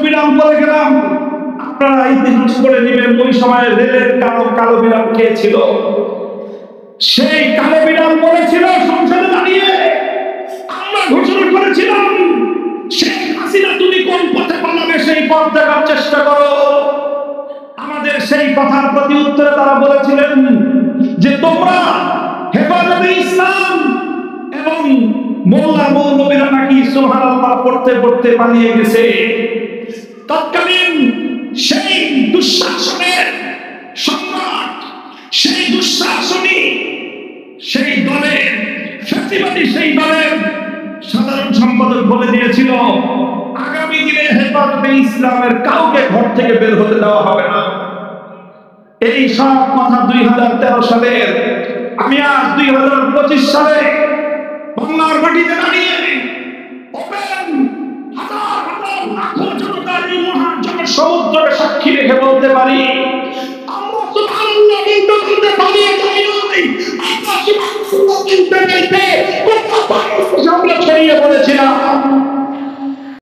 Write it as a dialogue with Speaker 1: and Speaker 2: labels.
Speaker 1: বিড়াল বলে গেলাম, আপনারা ইতিহাস করে নেবেন ওই সময় রেলের কালো বিড়াল কে ছিল। সেই কালো বিড়াল বলেছিল সংসদে দাঁড়িয়ে, আমরা ঘোষণা করেছিলাম শেখ হাসিনা তুমি কোন পথে পালাবে সেই পথ দেখার চেষ্টা করো। আমাদের সেই কথার প্রতি উত্তরে তারা বলেছিলেন যে তোমরা হেফাজতে ইসলাম এবং মোল্লা মৌলবীরা নাকি সুবহানাল্লাহ পড়তে পড়তে পালিয়ে গেছে। তৎকালীন সেই দুঃশাসনের সম্রাট, সেই দুঃশাসনী, সেই দলের ফ্যাসিবাদী, সেই দলের সাধারণ সম্পাদক বলে দিয়েছিল আগামী দিনে হেফাজতে ইসলামের কাউকে ঘর থেকে বের হতে দেওয়া হবে না। এই সব কথা 2013 সালের, আমি আজ 2025 সালে বাংলার মাটিতে দাঁড়িয়ে হাজার হাজার লাখো জনতার এই মহান জনসমুদ্রকে সাক্ষী রেখে বলতে পারি আমরা সুবহানাল্লাহ বলতে পারি